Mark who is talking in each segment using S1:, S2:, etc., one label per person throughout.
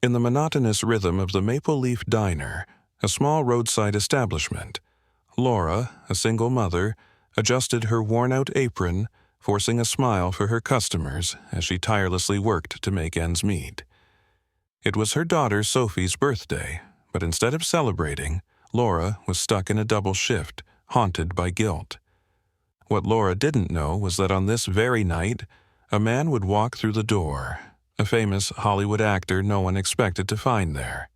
S1: In the monotonous rhythm of the Maple Leaf Diner, a small roadside establishment, Laura, a single mother, adjusted her worn-out apron, forcing a smile for her customers as she tirelessly worked to make ends meet. It was her daughter Sophie's birthday, but instead of celebrating, Laura was stuck in a double shift, haunted by guilt. What Laura didn't know was that on this very night, a man would walk through the door, a famous Hollywood actor no one expected to find there.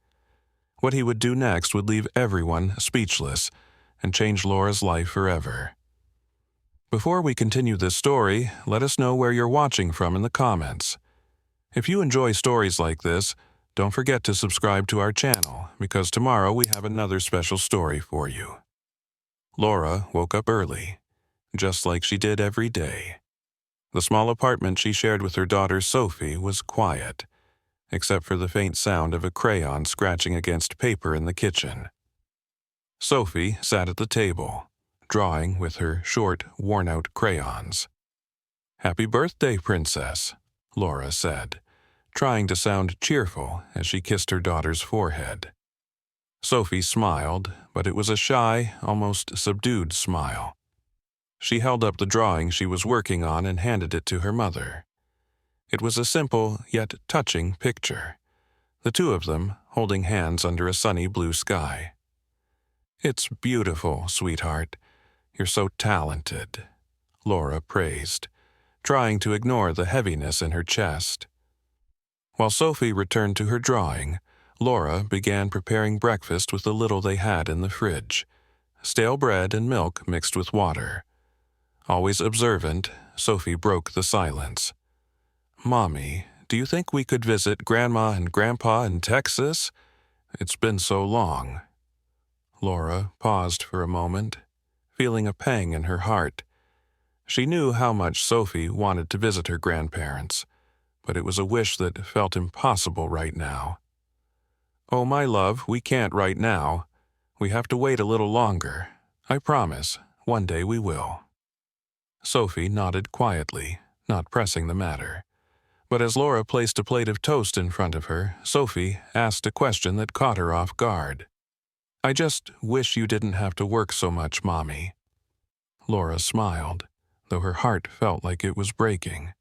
S1: What he would do next would leave everyone speechless and change Laura's life forever. Before we continue this story, let us know where you're watching from in the comments. If you enjoy stories like this, don't forget to subscribe to our channel, because tomorrow we have another special story for you. Laura woke up early, just like she did every day. The small apartment she shared with her daughter Sophie was quiet, except for the faint sound of a crayon scratching against paper in the kitchen. Sophie sat at the table, drawing with her short, worn-out crayons. "Happy birthday, Princess," Laura said, trying to sound cheerful as she kissed her daughter's forehead. Sophie smiled, but it was a shy, almost subdued smile. She held up the drawing she was working on and handed it to her mother. It was a simple yet touching picture, the two of them holding hands under a sunny blue sky. "It's beautiful, sweetheart. You're so talented," Laura praised, trying to ignore the heaviness in her chest. While Sophie returned to her drawing, Laura began preparing breakfast with the little they had in the fridge, stale bread and milk mixed with water. Always observant, Sophie broke the silence. "Mommy, do you think we could visit Grandma and Grandpa in Texas? It's been so long." Laura paused for a moment, feeling a pang in her heart. She knew how much Sophie wanted to visit her grandparents, but it was a wish that felt impossible right now. "Oh, my love, we can't right now. We have to wait a little longer. I promise, one day we will." Sophie nodded quietly, not pressing the matter. But as Laura placed a plate of toast in front of her, Sophie asked a question that caught her off guard. "I just wish you didn't have to work so much, Mommy." Laura smiled, though her heart felt like it was breaking.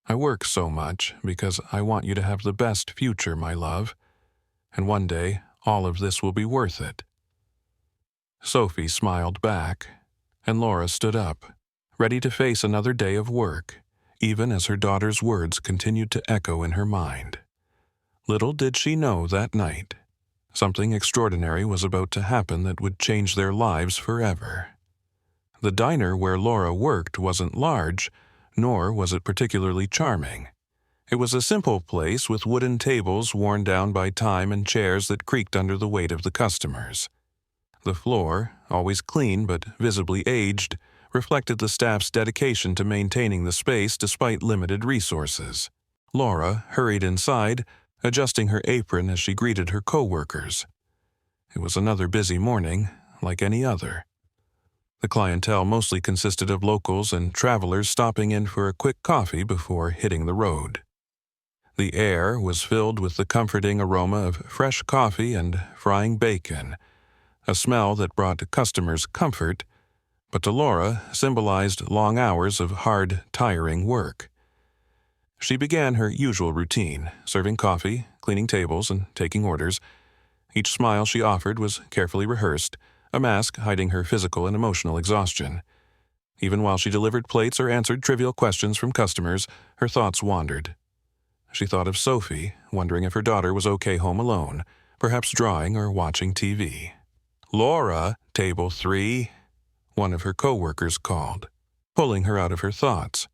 S1: "I work so much because I want you to have the best future, my love. And one day, all of this will be worth it." Sophie smiled back, and Laura stood up, ready to face another day of work, even as her daughter's words continued to echo in her mind. Little did she know that night, something extraordinary was about to happen that would change their lives forever. The diner where Laura worked wasn't large, nor was it particularly charming. It was a simple place with wooden tables worn down by time and chairs that creaked under the weight of the customers. The floor, always clean but visibly aged, reflected the staff's dedication to maintaining the space despite limited resources. Laura hurried inside, adjusting her apron as she greeted her co-workers. It was another busy morning, like any other. The clientele mostly consisted of locals and travelers stopping in for a quick coffee before hitting the road. The air was filled with the comforting aroma of fresh coffee and frying bacon, a smell that brought customers comfort, but to Laura symbolized long hours of hard, tiring work. She began her usual routine, serving coffee, cleaning tables, and taking orders. Each smile she offered was carefully rehearsed, a mask hiding her physical and emotional exhaustion. Even while she delivered plates or answered trivial questions from customers, her thoughts wandered. She thought of Sophie, wondering if her daughter was okay home alone, perhaps drawing or watching TV. "Laura, table 3, one of her co-workers called, pulling her out of her thoughts.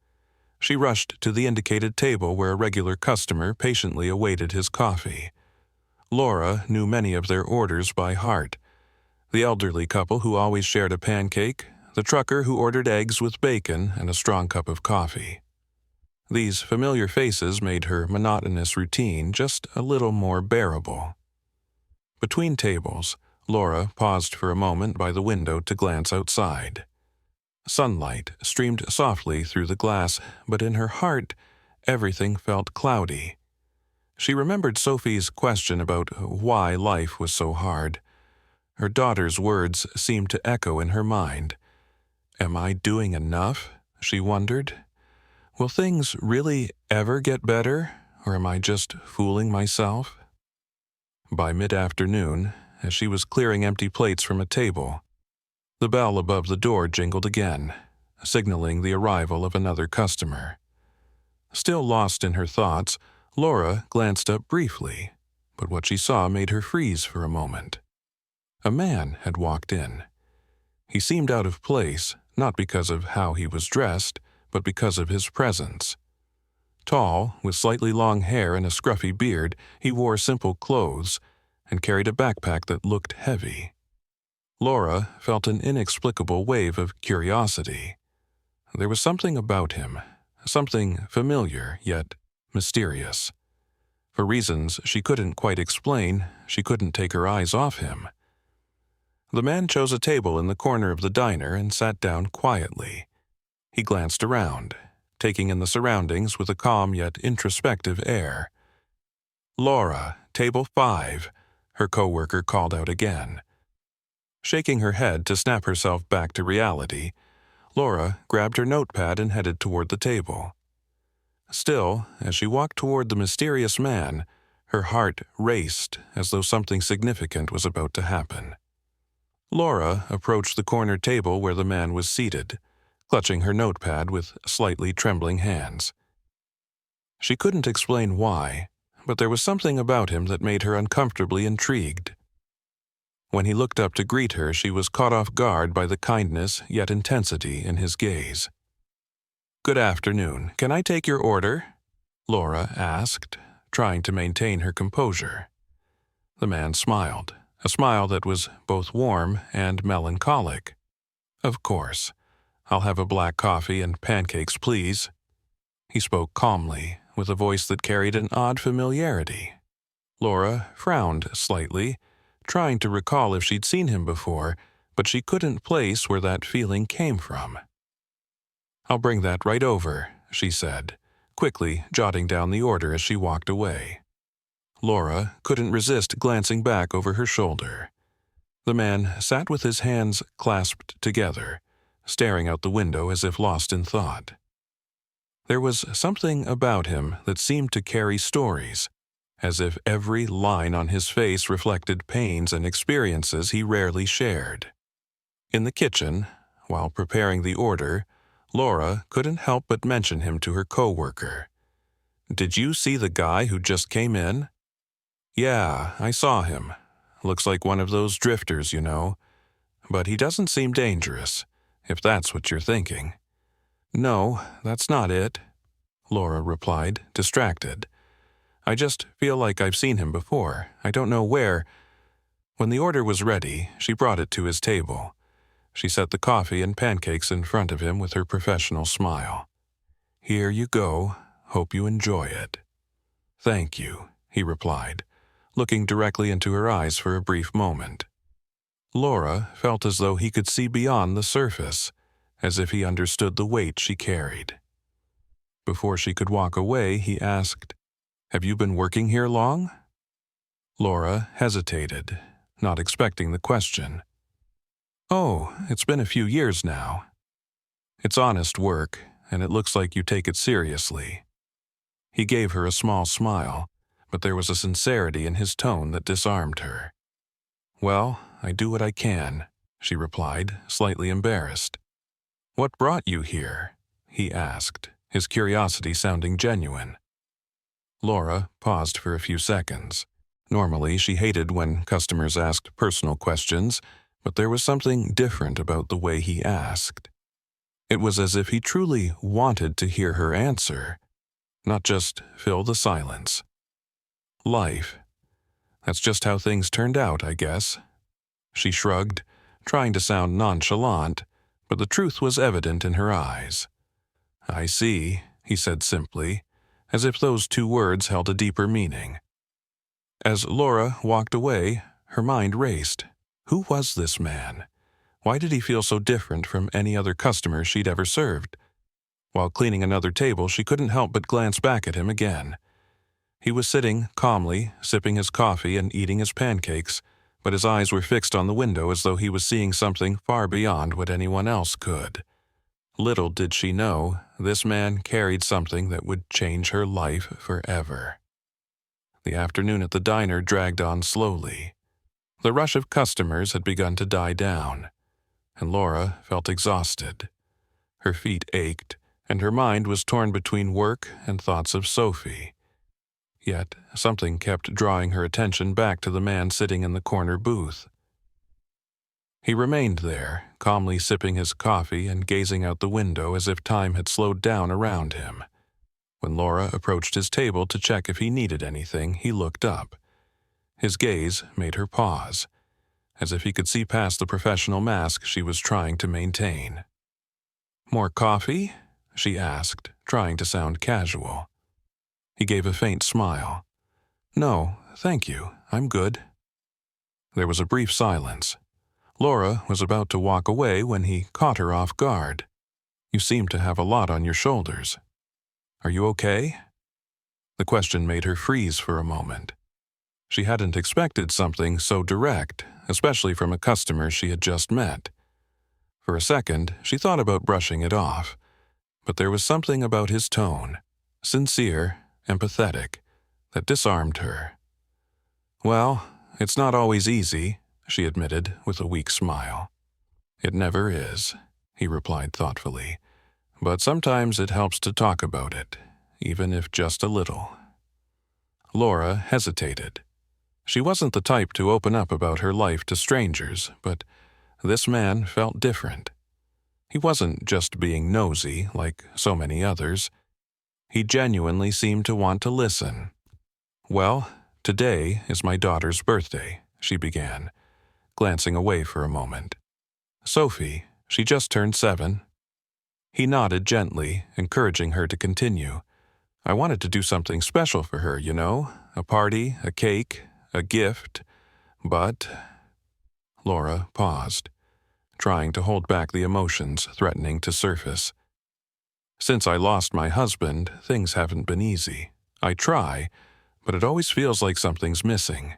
S1: She rushed to the indicated table where a regular customer patiently awaited his coffee. Laura knew many of their orders by heart. The elderly couple who always shared a pancake, the trucker who ordered eggs with bacon and a strong cup of coffee. These familiar faces made her monotonous routine just a little more bearable. Between tables, Laura paused for a moment by the window to glance outside. Sunlight streamed softly through the glass, but in her heart, everything felt cloudy. She remembered Sophie's question about why life was so hard. Her daughter's words seemed to echo in her mind. Am I doing enough? She wondered. Will things really ever get better, or am I just fooling myself? By mid-afternoon, as she was clearing empty plates from a table, the bell above the door jingled again, signaling the arrival of another customer. Still lost in her thoughts, Laura glanced up briefly, but what she saw made her freeze for a moment. A man had walked in. He seemed out of place, not because of how he was dressed, but because of his presence. Tall, with slightly long hair and a scruffy beard, he wore simple clothes and carried a backpack that looked heavy. Laura felt an inexplicable wave of curiosity. There was something about him, something familiar yet mysterious. For reasons she couldn't quite explain, she couldn't take her eyes off him. The man chose a table in the corner of the diner and sat down quietly. He glanced around, taking in the surroundings with a calm yet introspective air. "Laura, table 5, her coworker called out again. Shaking her head to snap herself back to reality, Laura grabbed her notepad and headed toward the table. Still, as she walked toward the mysterious man, her heart raced as though something significant was about to happen. Laura approached the corner table where the man was seated, clutching her notepad with slightly trembling hands. She couldn't explain why, but there was something about him that made her uncomfortably intrigued. When he looked up to greet her, she was caught off guard by the kindness yet intensity in his gaze. "Good afternoon. Can I take your order?" Laura asked, trying to maintain her composure. The man smiled, a smile that was both warm and melancholic. "Of course. I'll have a black coffee and pancakes, please." He spoke calmly, with a voice that carried an odd familiarity. Laura frowned slightly, trying to recall if she'd seen him before, but she couldn't place where that feeling came from. "I'll bring that right over," she said, quickly jotting down the order as she walked away. Laura couldn't resist glancing back over her shoulder. The man sat with his hands clasped together, staring out the window as if lost in thought. There was something about him that seemed to carry stories, as if every line on his face reflected pains and experiences he rarely shared. In the kitchen, while preparing the order, Laura couldn't help but mention him to her coworker. "Did you see the guy who just came in?" "Yeah, I saw him. Looks like one of those drifters, you know. But he doesn't seem dangerous, if that's what you're thinking." "No, that's not it," Laura replied, distracted. "I just feel like I've seen him before. I don't know where." When the order was ready, she brought it to his table. She set the coffee and pancakes in front of him with her professional smile. "Here you go. Hope you enjoy it." "Thank you," he replied, looking directly into her eyes for a brief moment. Laura felt as though he could see beyond the surface, as if he understood the weight she carried. Before she could walk away, he asked, "Have you been working here long?" Laura hesitated, not expecting the question. "Oh, it's been a few years now. It's honest work, and it looks like you take it seriously." He gave her a small smile, but there was a sincerity in his tone that disarmed her. "Well, I do what I can," she replied, slightly embarrassed. "What brought you here?" he asked, his curiosity sounding genuine. Laura paused for a few seconds. Normally, she hated when customers asked personal questions, but there was something different about the way he asked. It was as if he truly wanted to hear her answer, not just fill the silence. "Life. That's just how things turned out, I guess." She shrugged, trying to sound nonchalant, but the truth was evident in her eyes. "I see," he said simply, as if those two words held a deeper meaning. As Laura walked away, her mind raced. Who was this man? Why did he feel so different from any other customer she'd ever served? While cleaning another table, she couldn't help but glance back at him again. He was sitting calmly, sipping his coffee and eating his pancakes, but his eyes were fixed on the window as though he was seeing something far beyond what anyone else could. Little did she know, this man carried something that would change her life forever. The afternoon at the diner dragged on slowly. The rush of customers had begun to die down, and Laura felt exhausted. Her feet ached, and her mind was torn between work and thoughts of Sophie. Yet something kept drawing her attention back to the man sitting in the corner booth. He remained there, calmly sipping his coffee and gazing out the window as if time had slowed down around him. When Laura approached his table to check if he needed anything, he looked up. His gaze made her pause, as if he could see past the professional mask she was trying to maintain. "More coffee?" she asked, trying to sound casual. He gave a faint smile. "No, thank you. I'm good." There was a brief silence. Laura was about to walk away when he caught her off guard. "You seem to have a lot on your shoulders. Are you okay?" The question made her freeze for a moment. She hadn't expected something so direct, especially from a customer she had just met. For a second, she thought about brushing it off, but there was something about his tone, sincere, empathetic, that disarmed her. "Well, it's not always easy," she admitted with a weak smile. "It never is," he replied thoughtfully, "but sometimes it helps to talk about it, even if just a little." Laura hesitated. She wasn't the type to open up about her life to strangers, but this man felt different. He wasn't just being nosy like so many others. He genuinely seemed to want to listen. "Well, today is my daughter's birthday," she began, glancing away for a moment. "Sophie, she just turned 7. He nodded gently, encouraging her to continue. "I wanted to do something special for her, you know, a party, a cake, a gift, but—" Laura paused, trying to hold back the emotions threatening to surface. "Since I lost my husband, things haven't been easy. I try, but it always feels like something's missing."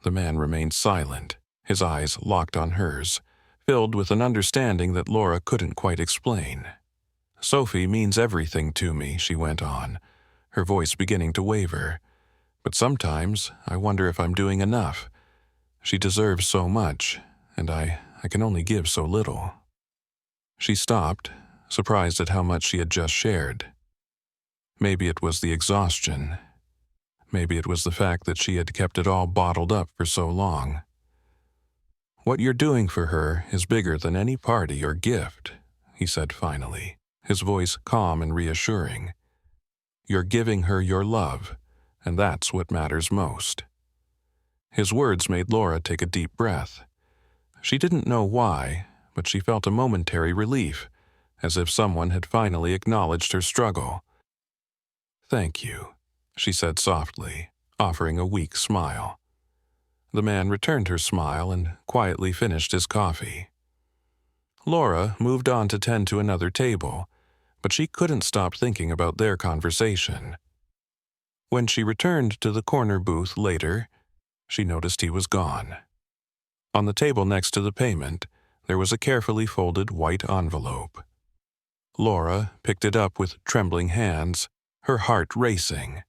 S1: The man remained silent, his eyes locked on hers, filled with an understanding that Laura couldn't quite explain. "Sophie means everything to me," she went on, her voice beginning to waver. "But sometimes I wonder if I'm doing enough. She deserves so much, and I can only give so little." She stopped, surprised at how much she had just shared. Maybe it was the exhaustion. Maybe it was the fact that she had kept it all bottled up for so long. "What you're doing for her is bigger than any party or gift," he said finally, his voice calm and reassuring. "You're giving her your love, and that's what matters most." His words made Laura take a deep breath. She didn't know why, but she felt a momentary relief, as if someone had finally acknowledged her struggle. "Thank you," she said softly, offering a weak smile. The man returned her smile and quietly finished his coffee. Laura moved on to tend to another table, but she couldn't stop thinking about their conversation. When she returned to the corner booth later, she noticed he was gone. On the table next to the payment, there was a carefully folded white envelope. Laura picked it up with trembling hands, her heart racing.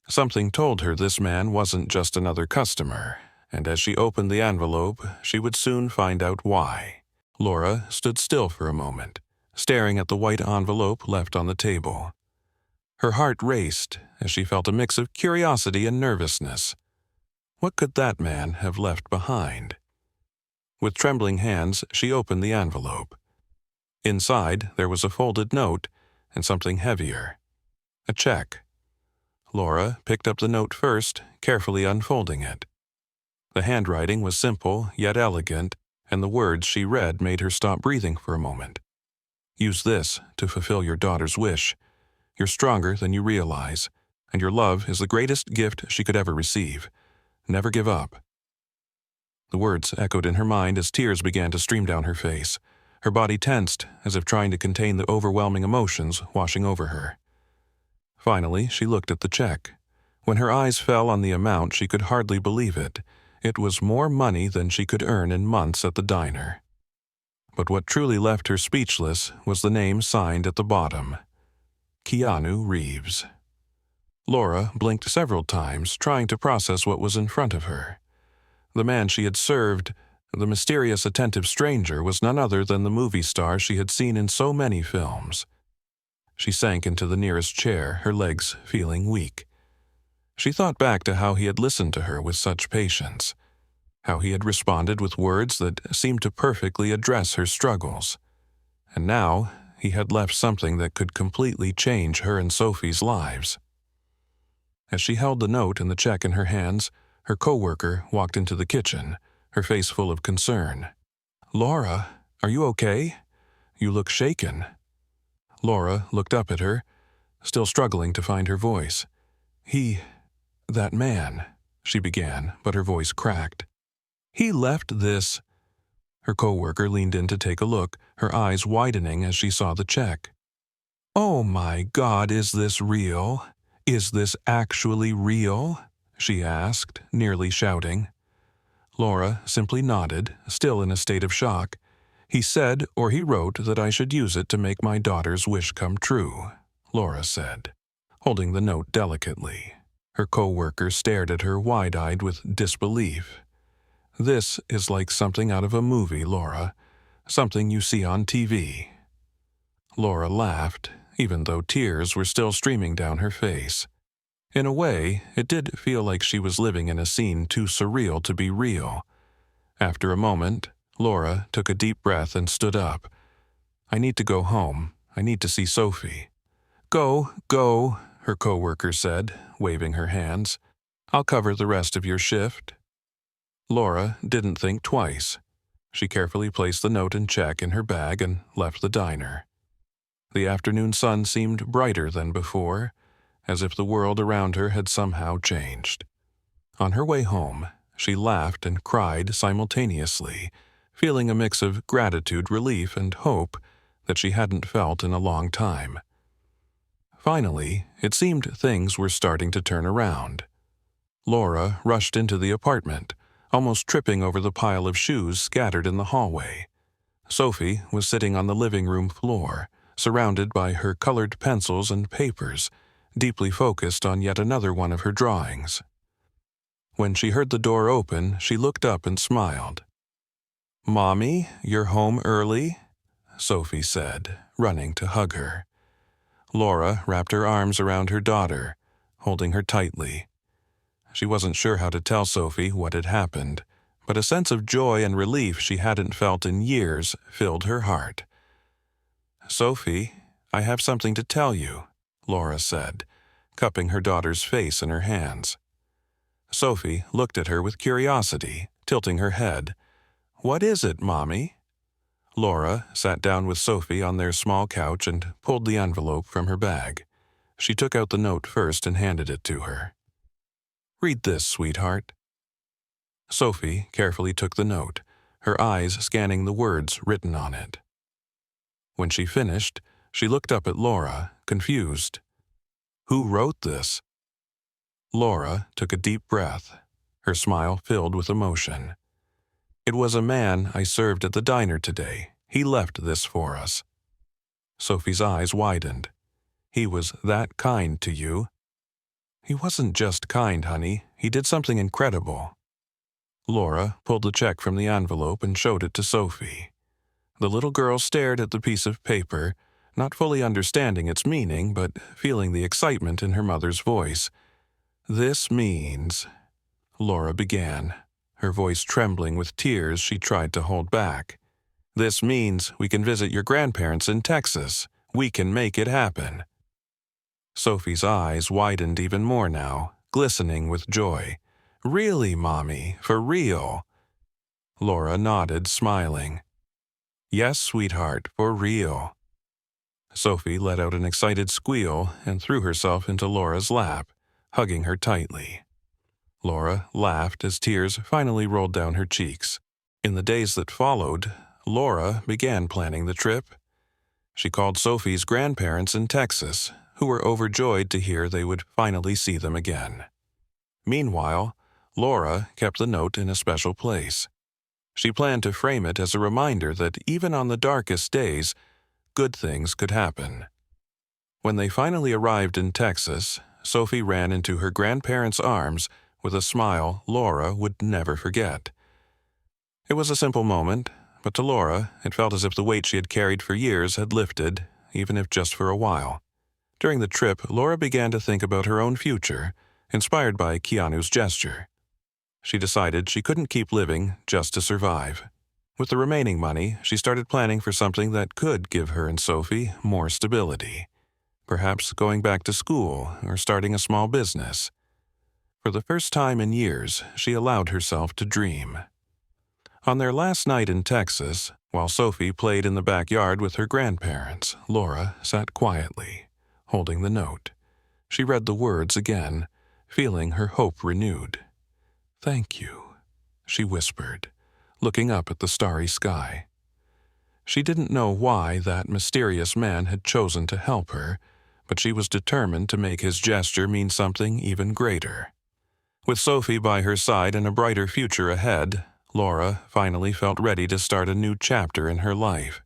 S1: Something told her this man wasn't just another customer, and as she opened the envelope, she would soon find out why. Laura stood still for a moment, staring at the white envelope left on the table. Her heart raced as she felt a mix of curiosity and nervousness. What could that man have left behind? With trembling hands, she opened the envelope. Inside, there was a folded note and something heavier. A check. Laura picked up the note first, carefully unfolding it. The handwriting was simple yet elegant, and the words she read made her stop breathing for a moment. "Use this to fulfill your daughter's wish. You're stronger than you realize, and your love is the greatest gift she could ever receive. Never give up." The words echoed in her mind as tears began to stream down her face. Her body tensed, as if trying to contain the overwhelming emotions washing over her. Finally, she looked at the check. When her eyes fell on the amount, she could hardly believe it. It was more money than she could earn in months at the diner. But what truly left her speechless was the name signed at the bottom: Keanu Reeves. Laura blinked several times, trying to process what was in front of her. The man she had served, the mysterious attentive stranger, was none other than the movie star she had seen in so many films. She sank into the nearest chair, her legs feeling weak. She thought back to how he had listened to her with such patience, how he had responded with words that seemed to perfectly address her struggles. And now he had left something that could completely change her and Sophie's lives. As she held the note and the check in her hands, her co-worker walked into the kitchen, her face full of concern. "Laura, are you okay? You look shaken." Laura looked up at her, still struggling to find her voice. That man," she began, but her voice cracked. "He left this—" Her co-worker leaned in to take a look, her eyes widening as she saw the check. "Oh my God, is this real? Is this actually real?" she asked, nearly shouting. Laura simply nodded, still in a state of shock. "He said, or he wrote, that I should use it to make my daughter's wish come true," Laura said, holding the note delicately. Her co-worker stared at her wide-eyed with disbelief. "This is like something out of a movie, Laura. Something you see on TV." Laura laughed, even though tears were still streaming down her face. In a way, it did feel like she was living in a scene too surreal to be real. After a moment, Laura took a deep breath and stood up. "I need to go home. I need to see Sophie." Go, her co-worker said, waving her hands. "I'll cover the rest of your shift." Laura didn't think twice. She carefully placed the note and check in her bag and left the diner. The afternoon sun seemed brighter than before, as if the world around her had somehow changed. On her way home, she laughed and cried simultaneously, feeling a mix of gratitude, relief, and hope that she hadn't felt in a long time. Finally, it seemed things were starting to turn around. Laura rushed into the apartment, almost tripping over the pile of shoes scattered in the hallway. Sophie was sitting on the living room floor, surrounded by her colored pencils and papers, deeply focused on yet another one of her drawings. When she heard the door open, she looked up and smiled. "Mommy, you're home early?" Sophie said, running to hug her. Laura wrapped her arms around her daughter, holding her tightly. She wasn't sure how to tell Sophie what had happened, but a sense of joy and relief she hadn't felt in years filled her heart. "Sophie, I have something to tell you," Laura said, cupping her daughter's face in her hands. Sophie looked at her with curiosity, tilting her head. "What is it, Mommy?" Laura sat down with Sophie on their small couch and pulled the envelope from her bag. She took out the note first and handed it to her. "Read this, sweetheart." Sophie carefully took the note, her eyes scanning the words written on it. When she finished, she looked up at Laura, confused. "Who wrote this?" Laura took a deep breath, her smile filled with emotion. "It was a man I served at the diner today. He left this for us." Sophie's eyes widened. "He was that kind to you?" "He wasn't just kind, honey. He did something incredible." Laura pulled the check from the envelope and showed it to Sophie. The little girl stared at the piece of paper, not fully understanding its meaning, but feeling the excitement in her mother's voice. "This means—" Laura began, her voice trembling with tears she tried to hold back. "This means we can visit your grandparents in Texas. We can make it happen." Sophie's eyes widened even more now, glistening with joy. "Really, Mommy? For real?" Laura nodded, smiling. "Yes, sweetheart, for real." Sophie let out an excited squeal and threw herself into Laura's lap, hugging her tightly. Laura laughed as tears finally rolled down her cheeks. In the days that followed, Laura began planning the trip. She called Sophie's grandparents in Texas, who were overjoyed to hear they would finally see them again. Meanwhile, Laura kept the note in a special place. She planned to frame it as a reminder that even on the darkest days, good things could happen. When they finally arrived in Texas, Sophie ran into her grandparents' arms with a smile Laura would never forget. It was a simple moment, but to Laura, it felt as if the weight she had carried for years had lifted, even if just for a while. During the trip, Laura began to think about her own future, inspired by Keanu's gesture. She decided she couldn't keep living just to survive. With the remaining money, she started planning for something that could give her and Sophie more stability. Perhaps going back to school or starting a small business. For the first time in years, she allowed herself to dream. On their last night in Texas, while Sophie played in the backyard with her grandparents, Laura sat quietly, holding the note. She read the words again, feeling her hope renewed. "Thank you," she whispered, looking up at the starry sky. She didn't know why that mysterious man had chosen to help her, but she was determined to make his gesture mean something even greater. With Sophie by her side and a brighter future ahead, Laura finally felt ready to start a new chapter in her life.